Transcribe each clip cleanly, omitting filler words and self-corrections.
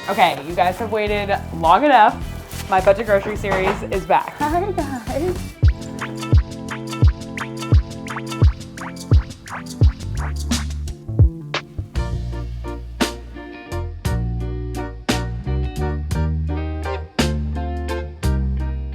Okay, you guys have waited long enough. My budget grocery series is back. Hi guys.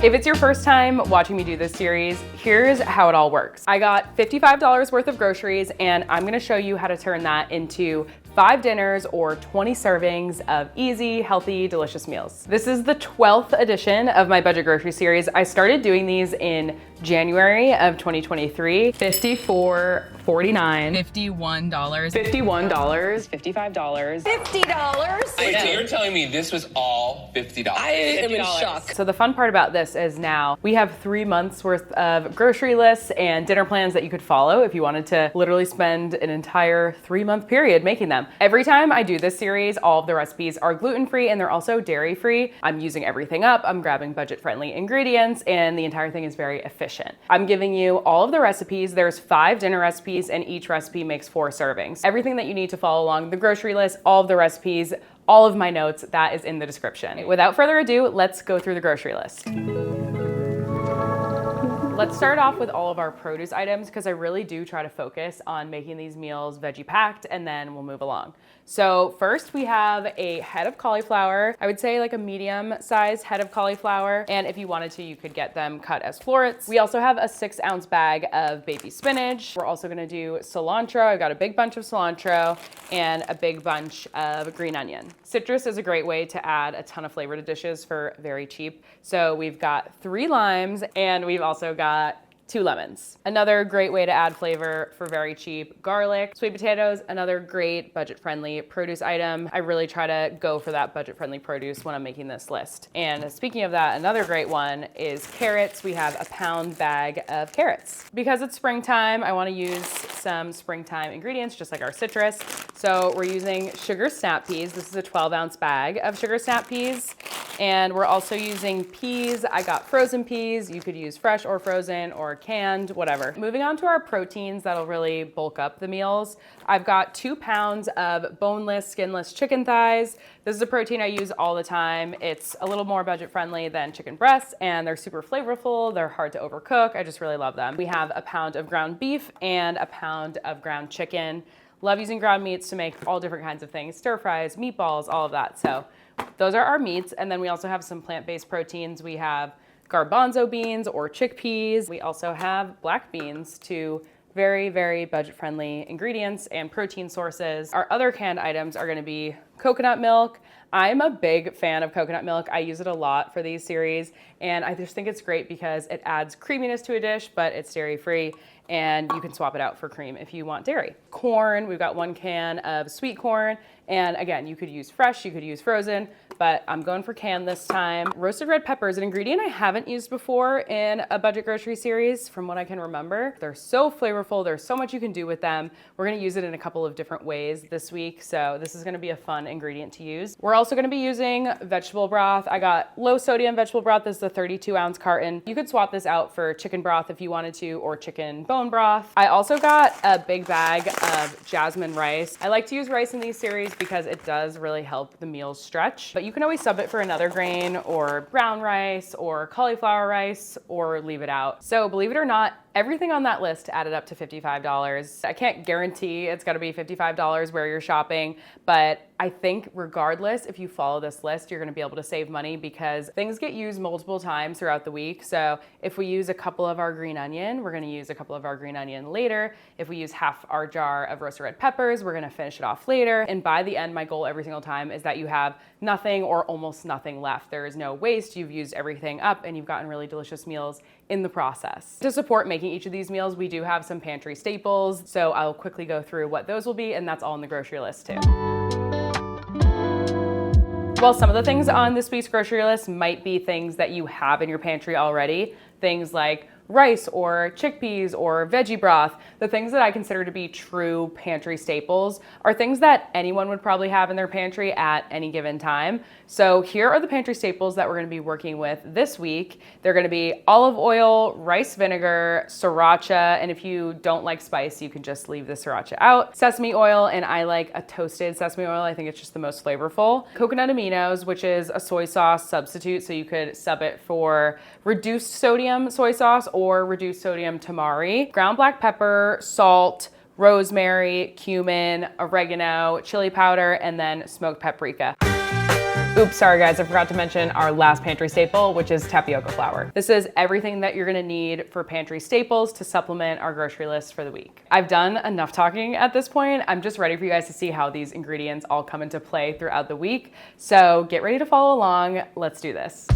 If it's your first time watching me do this series, here's how it all works. I got $55 worth of groceries, and I'm gonna show you how to turn that into 5 dinners or 20 servings of easy, healthy, delicious meals. This is the 12th edition of my budget grocery series. I started doing these in January of 2023. $54.49, $51, $51, $55, $50. Wait, so you're telling me this was all $50? I am in shock. So the fun part about this is now we have 3 months worth of grocery lists and dinner plans that you could follow if you wanted to literally spend an entire 3-month period making them. Every time I do this series, all of the recipes are gluten-free and they're also dairy-free. I'm using everything up, I'm grabbing budget-friendly ingredients, and the entire thing is very efficient. I'm giving you all of the recipes. There's 5 dinner recipes and each recipe makes 4 servings. Everything that you need to follow along the grocery list, all of the recipes, all of my notes, that is in the description. Without further ado, let's go through the grocery list. Let's start off with all of our produce items because I really do try to focus on making these meals veggie packed, and then we'll move along. So first we have a head of cauliflower. I would say like a medium sized head of cauliflower. And if you wanted to, you could get them cut as florets. We also have a 6-ounce bag of baby spinach. We're also gonna do cilantro. I've got a big bunch of cilantro and a big bunch of green onion. Citrus is a great way to add a ton of flavor to dishes for very cheap. So we've got 3 limes and we've also got 2 lemons. Another great way to add flavor for very cheap: garlic. Sweet potatoes, another great budget-friendly produce item. I really try to go for that budget-friendly produce when I'm making this list. And speaking of that, another great one is carrots. We have a pound bag of carrots. Because it's springtime, I wanna use some springtime ingredients, just like our citrus. So we're using sugar snap peas. This is a 12-ounce bag of sugar snap peas. And we're also using peas. I got frozen peas. You could use fresh or frozen or canned, whatever. Moving on to our proteins that'll really bulk up the meals. I've got 2 pounds of boneless, skinless chicken thighs. This is a protein I use all the time. It's a little more budget friendly than chicken breasts, and they're super flavorful. They're hard to overcook. I just really love them. We have a pound of ground beef and a pound of ground chicken. Love using ground meats to make all different kinds of things: stir fries, meatballs, all of that. So those are our meats. And then we also have some plant-based proteins. We have garbanzo beans or chickpeas. We also have black beans, 2 very, very budget-friendly ingredients and protein sources. Our other canned items are gonna be coconut milk. I'm a big fan of coconut milk. I use it a lot for these series, and I just think it's great because it adds creaminess to a dish, but it's dairy-free, and you can swap it out for cream if you want dairy. Corn, we've got 1 can of sweet corn, and again, you could use fresh, you could use frozen, but I'm going for canned this time. Roasted red peppers, an ingredient I haven't used before in a budget grocery series from what I can remember. They're so flavorful, there's so much you can do with them. We're gonna use it in a couple of different ways this week, so this is gonna be a fun ingredient to use. We're also gonna be using vegetable broth. I got low sodium vegetable broth. This is a 32-ounce carton. You could swap this out for chicken broth if you wanted to, or chicken bone broth. I also got a big bag of jasmine rice. I like to use rice in these series because it does really help the meals stretch, but you can always sub it for another grain or brown rice or cauliflower rice or leave it out. So believe it or not, everything on that list added up to $55. I can't guarantee it's gonna be $55 where you're shopping, but I think regardless, if you follow this list, you're gonna be able to save money because things get used multiple times throughout the week. So if we use a couple of our green onion, we're gonna use a couple of our green onion later. If we use half our jar of roasted red peppers, we're gonna finish it off later. And by the end, my goal every single time is that you have nothing or almost nothing left. There is no waste. You've used everything up and you've gotten really delicious meals in the process. To support making each of these meals, we do have some pantry staples. So I'll quickly go through what those will be, and that's all in the grocery list too. Well, some of the things on this week's grocery list might be things that you have in your pantry already. Things like rice or chickpeas or veggie broth. The things that I consider to be true pantry staples are things that anyone would probably have in their pantry at any given time. So here are the pantry staples that we're gonna be working with this week. They're gonna be olive oil, rice vinegar, sriracha, and if you don't like spice, you can just leave the sriracha out. Sesame oil, and I like a toasted sesame oil. I think it's just the most flavorful. Coconut aminos, which is a soy sauce substitute, so you could sub it for reduced sodium soy sauce or reduced sodium tamari. Ground black pepper, salt, rosemary, cumin, oregano, chili powder, and then smoked paprika. Oops, sorry guys, I forgot to mention our last pantry staple, which is tapioca flour. This is everything that you're gonna need for pantry staples to supplement our grocery list for the week. I've done enough talking at this point. I'm just ready for you guys to see how these ingredients all come into play throughout the week. So get ready to follow along. Let's do this.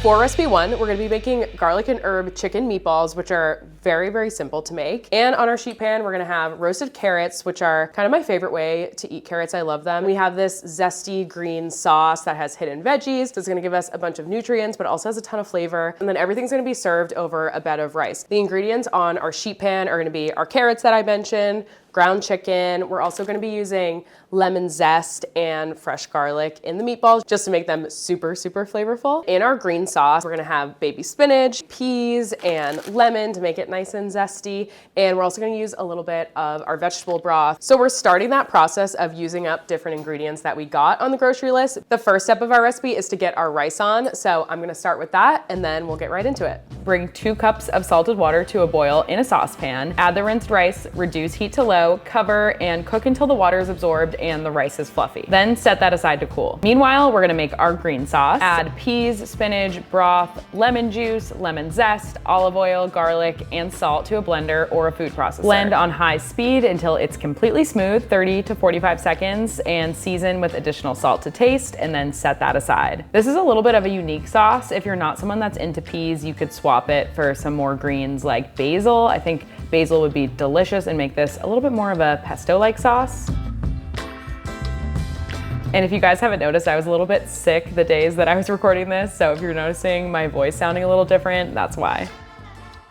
For recipe one, we're gonna be making garlic and herb chicken meatballs, which are very, very simple to make. And on our sheet pan, we're gonna have roasted carrots, which are kind of my favorite way to eat carrots. I love them. We have this zesty green sauce that has hidden veggies. So it's gonna give us a bunch of nutrients, but also has a ton of flavor. And then everything's gonna be served over a bed of rice. The ingredients on our sheet pan are gonna be our carrots that I mentioned, ground chicken. We're also gonna be using lemon zest and fresh garlic in the meatballs just to make them super, super flavorful. In our green sauce, we're gonna have baby spinach, peas, and lemon to make it nice and zesty. And we're also gonna use a little bit of our vegetable broth. So we're starting that process of using up different ingredients that we got on the grocery list. The first step of our recipe is to get our rice on. So I'm gonna start with that and then we'll get right into it. Bring 2 cups of salted water to a boil in a saucepan. Add the rinsed rice, reduce heat to low, cover, and cook until the water is absorbed and the rice is fluffy. Then set that aside to cool. Meanwhile, we're gonna make our green sauce. Add peas, spinach, broth, lemon juice, lemon zest, olive oil, garlic, and salt to a blender or a food processor. Blend on high speed until it's completely smooth, 30 to 45 seconds, and season with additional salt to taste, and then set that aside. This is a little bit of a unique sauce. If you're not someone that's into peas, you could swap it for some more greens like basil. I think basil would be delicious and make this a little bit more of a pesto-like sauce. And if you guys haven't noticed, I was a little bit sick the days that I was recording this, so if you're noticing my voice sounding a little different, that's why.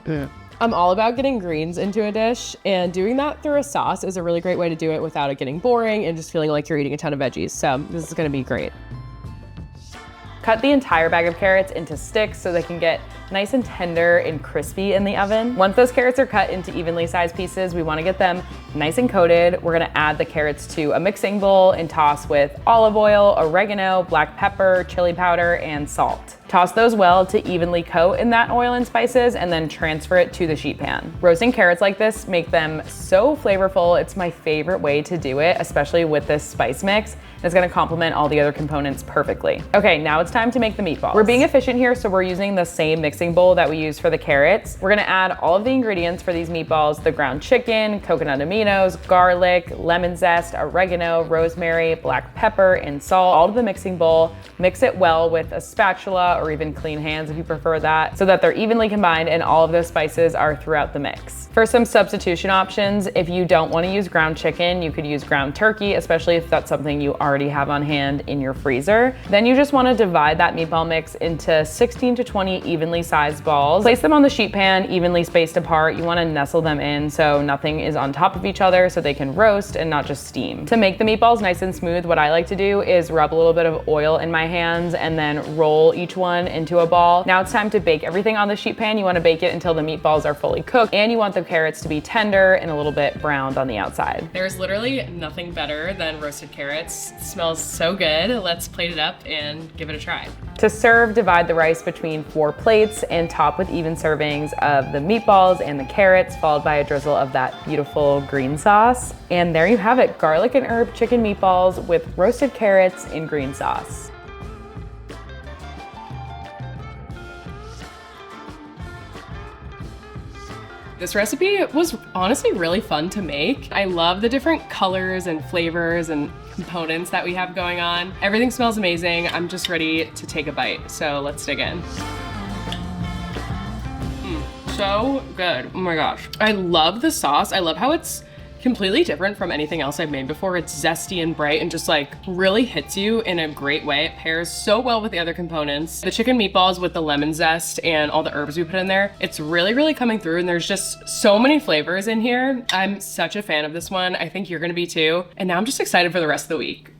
Yeah. I'm all about getting greens into a dish, and doing that through a sauce is a really great way to do it without it getting boring and just feeling like you're eating a ton of veggies, so this is gonna be great. Cut the entire bag of carrots into sticks so they can get nice and tender and crispy in the oven. Once those carrots are cut into evenly sized pieces, we wanna get them nice and coated. We're gonna add the carrots to a mixing bowl and toss with olive oil, oregano, black pepper, chili powder, and salt. Toss those well to evenly coat in that oil and spices and then transfer it to the sheet pan. Roasting carrots like this make them so flavorful. It's my favorite way to do it, especially with this spice mix. It's gonna complement all the other components perfectly. Okay, now it's time to make the meatballs. We're being efficient here, so we're using the same mixing bowl that we used for the carrots. We're gonna add all of the ingredients for these meatballs: the ground chicken, coconut aminos, garlic, lemon zest, oregano, rosemary, black pepper, and salt, all to the mixing bowl. Mix it well with a spatula or even clean hands if you prefer that, so that they're evenly combined and all of those spices are throughout the mix. For some substitution options, if you don't want to use ground chicken, you could use ground turkey, especially if that's something you already have on hand in your freezer. Then you just want to divide that meatball mix into 16 to 20 evenly sized balls. Place them on the sheet pan, evenly spaced apart. You want to nestle them in so nothing is on top of each other so they can roast and not just steam. To make the meatballs nice and smooth, what I like to do is rub a little bit of oil in my hands and then roll each one into a ball. Now it's time to bake everything on the sheet pan. You want to bake it until the meatballs are fully cooked, and you want the carrots to be tender and a little bit browned on the outside. There's literally nothing better than roasted carrots. It smells so good. Let's plate it up and give it a try. To serve, divide the rice between 4 plates and top with even servings of the meatballs and the carrots, followed by a drizzle of that beautiful green sauce. And there you have it, garlic and herb chicken meatballs with roasted carrots in green sauce. This recipe was honestly really fun to make. I love the different colors and flavors and components that we have going on. Everything smells amazing. I'm just ready to take a bite, so let's dig in. So good, oh my gosh. I love the sauce. I love how it's completely different from anything else I've made before. It's zesty and bright and just like really hits you in a great way. It pairs so well with the other components. The chicken meatballs with the lemon zest and all the herbs we put in there, it's really coming through, and there's just so many flavors in here. I'm such a fan of this one. I think you're gonna be too. And now I'm just excited for the rest of the week.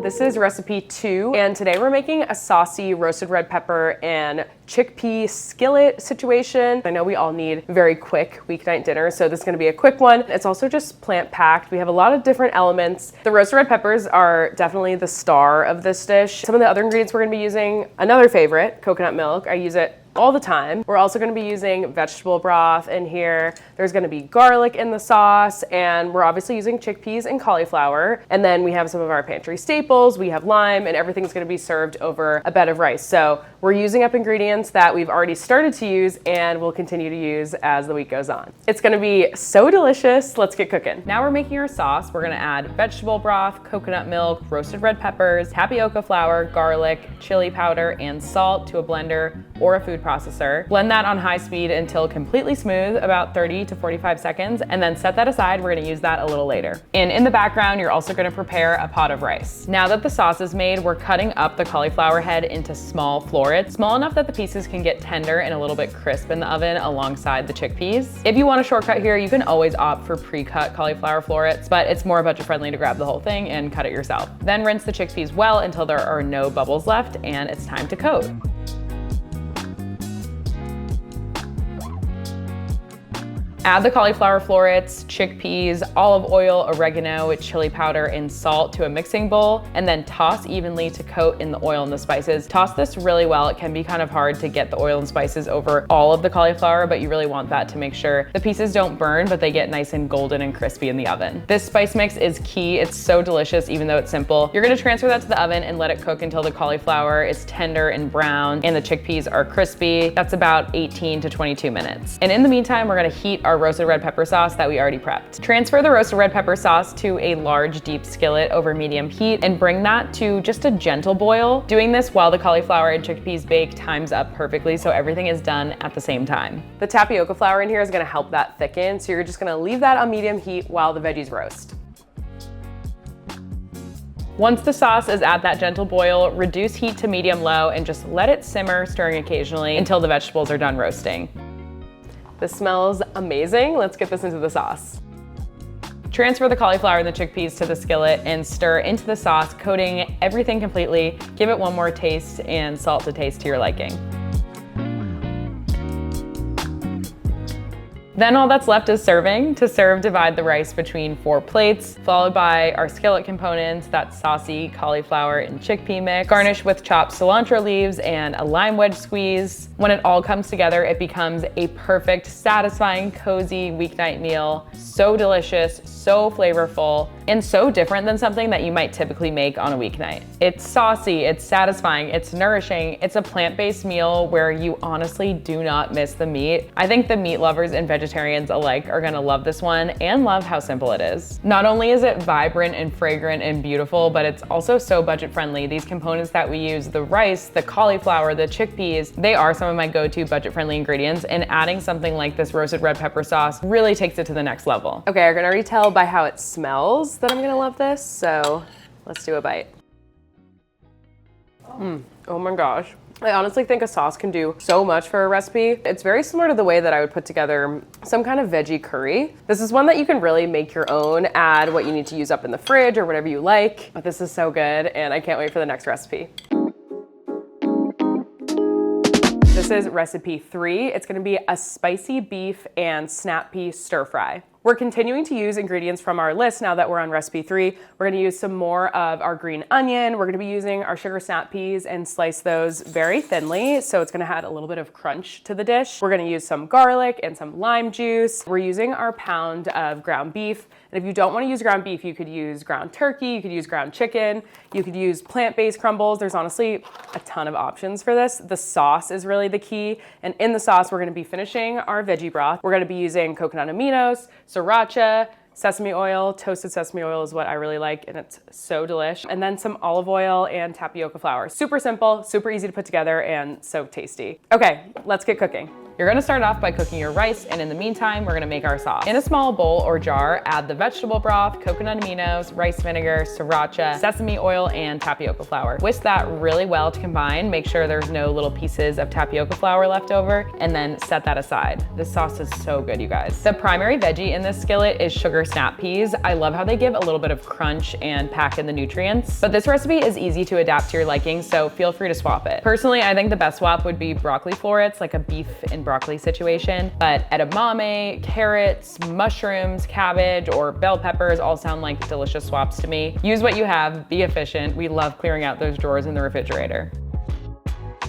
This is recipe 2, and today we're making a saucy roasted red pepper and chickpea skillet situation. I know we all need very quick weeknight dinner, so this is gonna be a quick one. It's also just plant-packed. We have a lot of different elements. The roasted red peppers are definitely the star of this dish. Some of the other ingredients we're gonna be using, another favorite, coconut milk. I use it all the time. We're also gonna be using vegetable broth in here. There's gonna be garlic in the sauce, and we're obviously using chickpeas and cauliflower. And then we have some of our pantry staples. We have lime, and everything's gonna be served over a bed of rice. So we're using up ingredients that we've already started to use and will continue to use as the week goes on. It's gonna be so delicious. Let's get cooking. Now we're making our sauce. We're gonna add vegetable broth, coconut milk, roasted red peppers, tapioca flour, garlic, chili powder, and salt to a blender or a food processor. Blend that on high speed until completely smooth, about 30 to 45 seconds, and then set that aside. We're gonna use that a little later. And in the background, you're also gonna prepare a pot of rice. Now that the sauce is made, we're cutting up the cauliflower head into small florets, small enough that the pieces can get tender and a little bit crisp in the oven alongside the chickpeas. If you want a shortcut here, you can always opt for pre-cut cauliflower florets, but it's more budget friendly to grab the whole thing and cut it yourself. Then rinse the chickpeas well until there are no bubbles left, and it's time to coat. Add the cauliflower florets, chickpeas, olive oil, oregano, chili powder, and salt to a mixing bowl, and then toss evenly to coat in the oil and the spices. Toss this really well. It can be kind of hard to get the oil and spices over all of the cauliflower, but you really want that to make sure the pieces don't burn, but they get nice and golden and crispy in the oven. This spice mix is key. It's so delicious, even though it's simple. You're gonna transfer that to the oven and let it cook until the cauliflower is tender and brown and the chickpeas are crispy. That's about 18 to 22 minutes. And in the meantime, we're gonna heat our roasted red pepper sauce that we already prepped. Transfer the roasted red pepper sauce to a large deep skillet over medium heat and bring that to just a gentle boil. Doing this while the cauliflower and chickpeas bake times up perfectly, so everything is done at the same time. The tapioca flour in here is gonna help that thicken, so you're just gonna leave that on medium heat while the veggies roast. Once the sauce is at that gentle boil, reduce heat to medium-low and just let it simmer, stirring occasionally until the vegetables are done roasting. This smells amazing. Let's get this into the sauce. Transfer the cauliflower and the chickpeas to the skillet and stir into the sauce, coating everything completely. Give it one more taste and salt to taste to your liking. Then all that's left is serving. To serve, divide the rice between 4 plates, followed by our skillet components, that saucy cauliflower and chickpea mix. Garnish with chopped cilantro leaves and a lime wedge squeeze. When it all comes together, it becomes a perfect, satisfying, cozy weeknight meal. So delicious, so flavorful, and so different than something that you might typically make on a weeknight. It's saucy, it's satisfying, it's nourishing. It's a plant-based meal where you honestly do not miss the meat. I think the meat lovers and vegetarians alike are gonna love this one and love how simple it is. Not only is it vibrant and fragrant and beautiful, but it's also so budget friendly. These components that we use, the rice, the cauliflower, the chickpeas, they are some of my go-to budget friendly ingredients, and adding something like this roasted red pepper sauce really takes it to the next level. Okay, I can already tell by how it smells that I'm gonna love this, so let's do a bite. Oh my gosh. I honestly think a sauce can do so much for a recipe. It's very similar to the way that I would put together some kind of veggie curry. This is one that you can really make your own, add what you need to use up in the fridge or whatever you like. But this is so good, and I can't wait for the next recipe. This is recipe 3. It's gonna be a spicy beef and snap pea stir fry. We're continuing to use ingredients from our list now that we're on recipe 3. We're gonna use some more of our green onion. We're gonna be using our sugar snap peas and slice those very thinly, so it's gonna add a little bit of crunch to the dish. We're gonna use some garlic and some lime juice. We're using our pound of ground beef. And if you don't wanna use ground beef, you could use ground turkey, you could use ground chicken, you could use plant-based crumbles. There's honestly a ton of options for this. The sauce is really the key. And in the sauce, we're gonna be finishing our veggie broth. We're gonna be using coconut aminos, sriracha, sesame oil. Toasted sesame oil is what I really like, and it's so delish. And then some olive oil and tapioca flour. Super simple, super easy to put together, and so tasty. Okay, let's get cooking. You're gonna start off by cooking your rice, and in the meantime, we're gonna make our sauce. In a small bowl or jar, add the vegetable broth, coconut aminos, rice vinegar, sriracha, sesame oil, and tapioca flour. Whisk that really well to combine. Make sure there's no little pieces of tapioca flour left over, and then set that aside. This sauce is so good, you guys. The primary veggie in this skillet is sugar snap peas. I love how they give a little bit of crunch and pack in the nutrients, but this recipe is easy to adapt to your liking, so feel free to swap it. Personally, I think the best swap would be broccoli florets, like a beef and broccoli situation, but edamame, carrots, mushrooms, cabbage, or bell peppers all sound like delicious swaps to me. Use what you have, be efficient. We love clearing out those drawers in the refrigerator.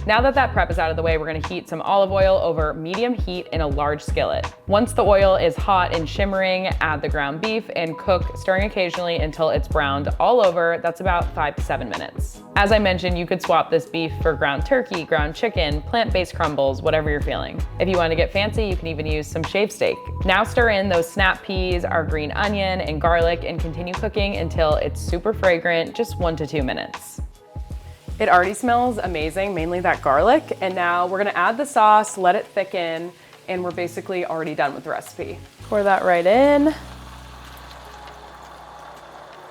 Now that that prep is out of the way, we're gonna heat some olive oil over medium heat in a large skillet. Once the oil is hot and shimmering, add the ground beef and cook, stirring occasionally until it's browned all over. That's about 5 to 7 minutes. As I mentioned, you could swap this beef for ground turkey, ground chicken, plant-based crumbles, whatever you're feeling. If you want to get fancy, you can even use some shaved steak. Now stir in those snap peas, our green onion, and garlic, and continue cooking until it's super fragrant, just 1 to 2 minutes. It already smells amazing, mainly that garlic. And now we're gonna add the sauce, let it thicken, and we're basically already done with the recipe. Pour that right in.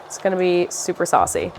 It's gonna be super saucy.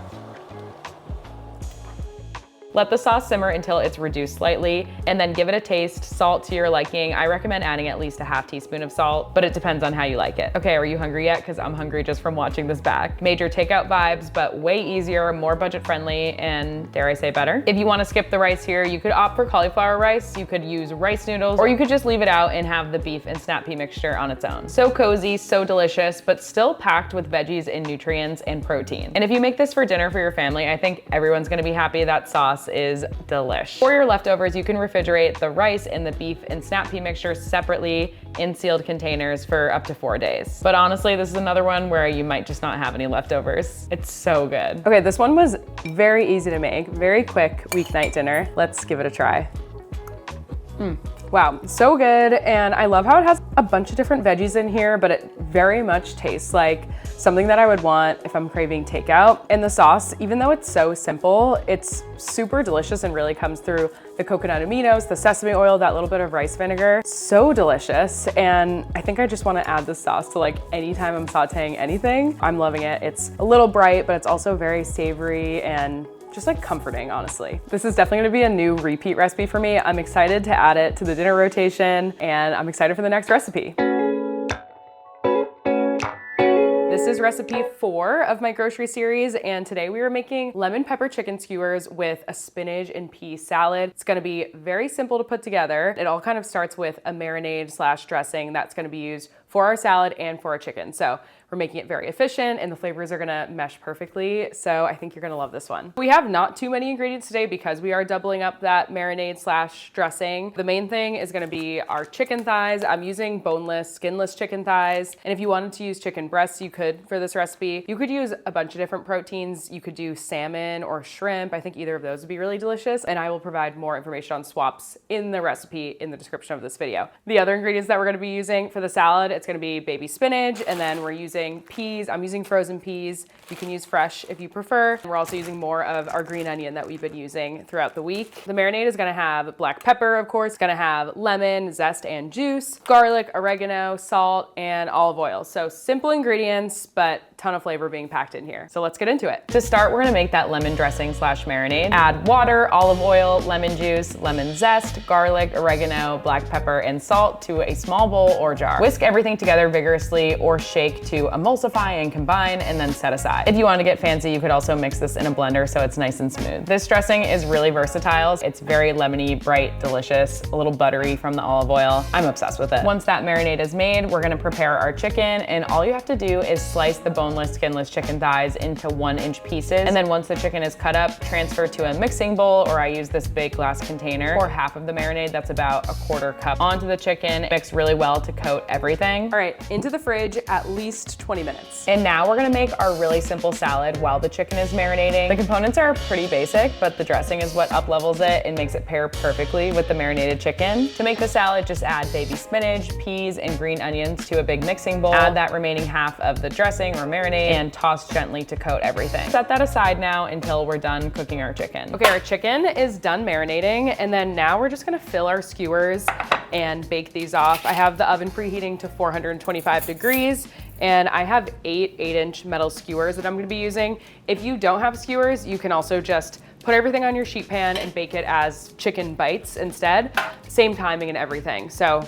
Let the sauce simmer until it's reduced slightly, and then give it a taste. Salt to your liking. I recommend adding at least a half teaspoon of salt, but it depends on how you like it. Okay, are you hungry yet? Because I'm hungry just from watching this back. Major takeout vibes, but way easier, more budget friendly, and dare I say better. If you want to skip the rice here, you could opt for cauliflower rice, you could use rice noodles, or you could just leave it out and have the beef and snap pea mixture on its own. So cozy, so delicious, but still packed with veggies and nutrients and protein. And if you make this for dinner for your family, I think everyone's gonna be happy. That sauce is delish. For your leftovers, you can refrigerate the rice and the beef and snap pea mixture separately in sealed containers for up to 4 days. But honestly, this is another one where you might just not have any leftovers. It's so good. Okay, this one was very easy to make, very quick weeknight dinner. Let's give it a try. Wow, so good. And I love how it has a bunch of different veggies in here, but it very much tastes like something that I would want if I'm craving takeout. And the sauce, even though it's so simple, it's super delicious and really comes through the coconut aminos, the sesame oil, that little bit of rice vinegar. So delicious. And I think I just want to add this sauce to like anytime I'm sauteing anything. I'm loving it. It's a little bright, but it's also very savory and just like comforting, honestly. This is definitely gonna be a new repeat recipe for me. I'm excited to add it to the dinner rotation, and I'm excited for the next recipe. This is recipe 4 of my grocery series, and today we are making lemon pepper chicken skewers with a spinach and pea salad. It's gonna be very simple to put together. It all kind of starts with a marinade slash dressing that's gonna be used for our salad and for our chicken. So we're making it very efficient, and the flavors are gonna mesh perfectly. So I think you're gonna love this one. We have not too many ingredients today because we are doubling up that marinade slash dressing. The main thing is gonna be our chicken thighs. I'm using boneless, skinless chicken thighs. And if you wanted to use chicken breasts, you could for this recipe. You could use a bunch of different proteins. You could do salmon or shrimp. I think either of those would be really delicious. And I will provide more information on swaps in the recipe in the description of this video. The other ingredients that we're gonna be using for the salad, it's gonna be baby spinach, and then we're using peas. I'm using frozen peas. You can use fresh if you prefer. We're also using more of our green onion that we've been using throughout the week. The marinade is gonna have black pepper, of course. It's gonna have lemon, zest and juice, garlic, oregano, salt, and olive oil. So simple ingredients, but ton of flavor being packed in here. So let's get into it. To start, we're gonna make that lemon dressing slash marinade. Add water, olive oil, lemon juice, lemon zest, garlic, oregano, black pepper, and salt to a small bowl or jar. Whisk everything together vigorously or shake to emulsify and combine, and then set aside. If you want to get fancy, you could also mix this in a blender so it's nice and smooth. This dressing is really versatile. It's very lemony, bright, delicious, a little buttery from the olive oil. I'm obsessed with it. Once that marinade is made, we're gonna prepare our chicken, and all you have to do is slice the boneless, skinless chicken thighs into 1-inch pieces. And then once the chicken is cut up, transfer to a mixing bowl, or I use this big glass container. Pour half of the marinade, that's about a 1/4 cup, onto the chicken. Mix really well to coat everything. All right, into the fridge at least 20 minutes. And now we're gonna make our really simple salad while the chicken is marinating. The components are pretty basic, but the dressing is what up-levels it and makes it pair perfectly with the marinated chicken. To make the salad, just add baby spinach, peas, and green onions to a big mixing bowl. Add that remaining half of the dressing or marinade and toss gently to coat everything. Set that aside now until we're done cooking our chicken. Okay, our chicken is done marinating, and then now we're just gonna fill our skewers and bake these off. I have the oven preheating to 425 degrees, and I have 8-inch metal skewers that I'm gonna be using. If you don't have skewers, you can also just put everything on your sheet pan and bake it as chicken bites instead. Same timing and everything. So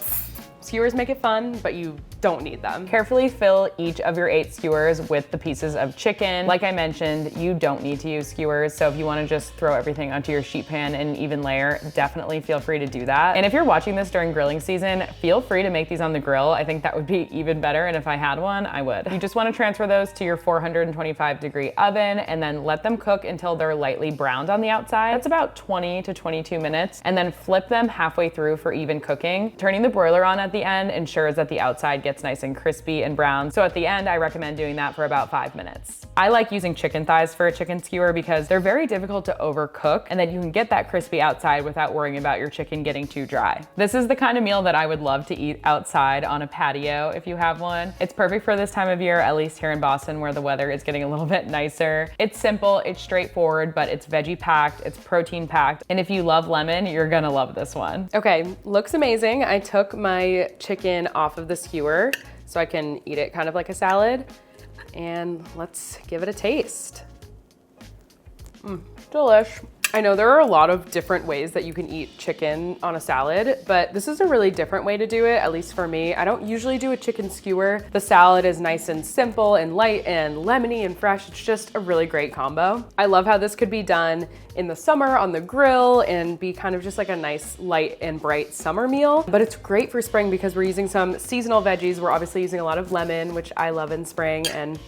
skewers make it fun, but you don't need them. Carefully fill each of your 8 skewers with the pieces of chicken. Like I mentioned, you don't need to use skewers, so if you wanna just throw everything onto your sheet pan in an even layer, definitely feel free to do that. And if you're watching this during grilling season, feel free to make these on the grill. I think that would be even better, and if I had one, I would. You just wanna transfer those to your 425-degree oven and then let them cook until they're lightly browned on the outside. That's about 20 to 22 minutes, and then flip them halfway through for even cooking. Turning the broiler on at the end ensures that the outside gets nice and crispy and brown. So at the end, I recommend doing that for about 5 minutes. I like using chicken thighs for a chicken skewer because they're very difficult to overcook, and then you can get that crispy outside without worrying about your chicken getting too dry. This is the kind of meal that I would love to eat outside on a patio if you have one. It's perfect for this time of year, at least here in Boston where the weather is getting a little bit nicer. It's simple, it's straightforward, but it's veggie packed, it's protein packed, and if you love lemon, you're gonna love this one. Okay, looks amazing. I took my chicken off of the skewer so I can eat it kind of like a salad. And let's give it a taste. Delish. I know there are a lot of different ways that you can eat chicken on a salad, but this is a really different way to do it, at least for me. I don't usually do a chicken skewer. The salad is nice and simple and light and lemony and fresh. It's just a really great combo. I love how this could be done in the summer on the grill and be kind of just like a nice light and bright summer meal. But it's great for spring because we're using some seasonal veggies. We're obviously using a lot of lemon, which I love in spring, and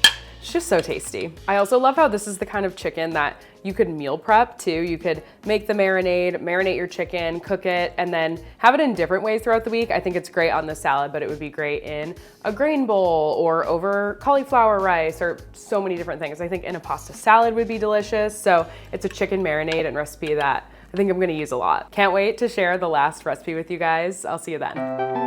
it's just so tasty. I also love how this is the kind of chicken that you could meal prep too. You could make the marinate your chicken, cook it, and then have it in different ways throughout the week. I think it's great on the salad, but it would be great in a grain bowl or over cauliflower rice or so many different things. I think in a pasta salad would be delicious. So it's a chicken marinade and recipe that I think I'm gonna use a lot. Can't wait to share the last recipe with you guys. I'll see you then.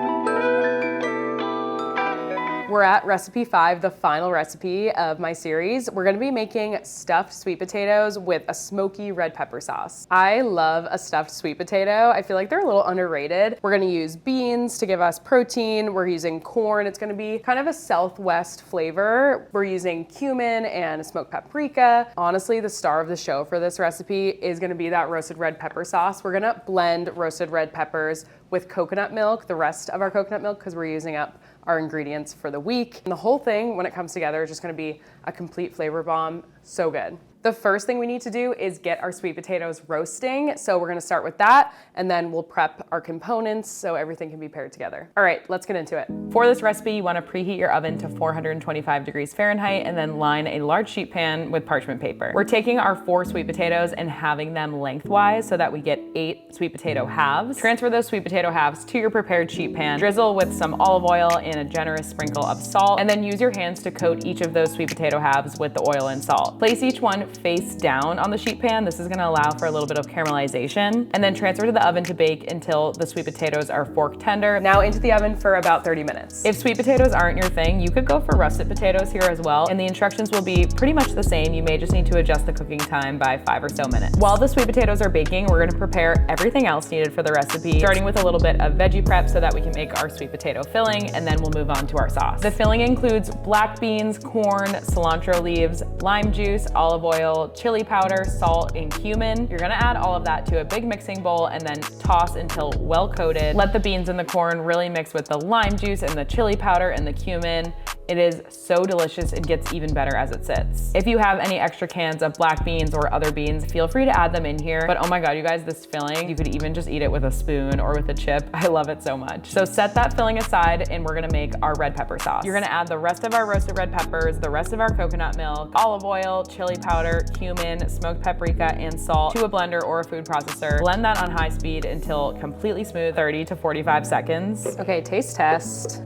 We're at recipe 5, the final recipe of my series. We're gonna be making stuffed sweet potatoes with a smoky red pepper sauce. I love a stuffed sweet potato. I feel like they're a little underrated. We're gonna use beans to give us protein. We're using corn. It's gonna be kind of a Southwest flavor. We're using cumin and smoked paprika. Honestly, the star of the show for this recipe is gonna be that roasted red pepper sauce. We're gonna blend roasted red peppers with coconut milk, the rest of our coconut milk, because we're using up our ingredients for the week. And the whole thing, when it comes together, is just gonna be a complete flavor bomb. So good. The first thing we need to do is get our sweet potatoes roasting. So we're gonna start with that, and then we'll prep our components so everything can be paired together. All right, let's get into it. For this recipe, you wanna preheat your oven to 425 degrees Fahrenheit and then line a large sheet pan with parchment paper. We're taking our 4 sweet potatoes and having them lengthwise so that we get 8 sweet potato halves. Transfer those sweet potato halves to your prepared sheet pan. Drizzle with some olive oil and a generous sprinkle of salt, and then use your hands to coat each of those sweet potato halves with the oil and salt. Place each one face down on the sheet pan. This is gonna allow for a little bit of caramelization, and then transfer to the oven to bake until the sweet potatoes are fork tender. Now into the oven for about 30 minutes. If sweet potatoes aren't your thing, you could go for russet potatoes here as well, and the instructions will be pretty much the same. You may just need to adjust the cooking time by 5 or so minutes. While the sweet potatoes are baking, we're gonna prepare everything else needed for the recipe, starting with a little bit of veggie prep so that we can make our sweet potato filling, and then we'll move on to our sauce. The filling includes black beans, corn, cilantro leaves, lime juice, olive oil, chili powder, salt, and cumin. You're gonna add all of that to a big mixing bowl and then toss until well coated. Let the beans and the corn really mix with the lime juice and the chili powder and the cumin. It is so delicious. It gets even better as it sits. If you have any extra cans of black beans or other beans, feel free to add them in here. But oh my God, you guys, this filling, you could even just eat it with a spoon or with a chip. I love it so much. So set that filling aside and we're gonna make our red pepper sauce. You're gonna add the rest of our roasted red peppers, the rest of our coconut milk, olive oil, chili powder, cumin, smoked paprika, and salt to a blender or a food processor. Blend that on high speed until completely smooth, 30 to 45 seconds. Okay, taste test.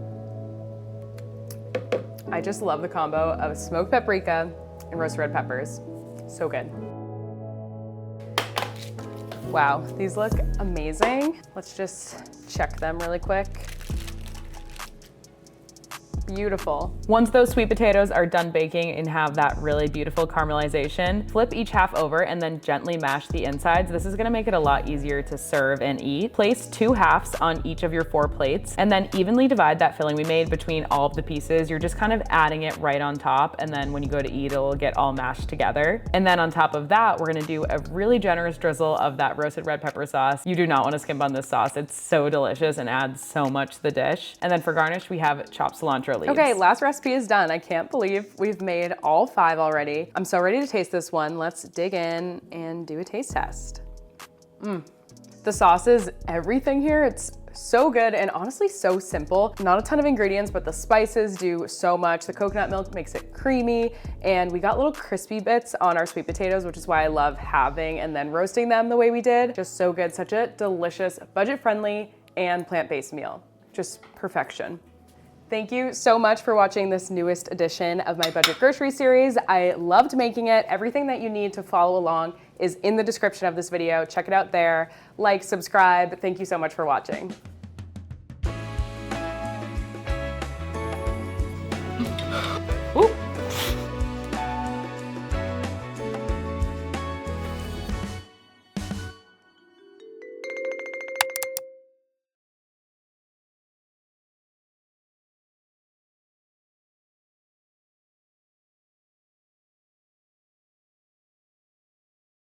I just love the combo of smoked paprika and roasted red peppers. So good. Wow, these look amazing. Let's just check them really quick. Beautiful. Once those sweet potatoes are done baking and have that really beautiful caramelization, flip each half over and then gently mash the insides. This is gonna make it a lot easier to serve and eat. Place 2 halves on each of your 4 plates and then evenly divide that filling we made between all of the pieces. You're just kind of adding it right on top, and then when you go to eat, it'll get all mashed together. And then on top of that, we're gonna do a really generous drizzle of that roasted red pepper sauce. You do not wanna skimp on this sauce. It's so delicious and adds so much to the dish. And then for garnish, we have chopped cilantro leaves. Okay, last recipe is done. I can't believe we've made all 5 already. I'm so ready to taste this one. Let's dig in and do a taste test. The sauce is everything here. It's so good and honestly so simple. Not a ton of ingredients, but the spices do so much. The coconut milk makes it creamy, and we got little crispy bits on our sweet potatoes, which is why I love having and then roasting them the way we did. Just so good. Such a delicious, budget-friendly, and plant-based meal. Just perfection. Thank you so much for watching this newest edition of my budget grocery series. I loved making it. Everything that you need to follow along is in the description of this video. Check it out there. Like, subscribe. Thank you so much for watching.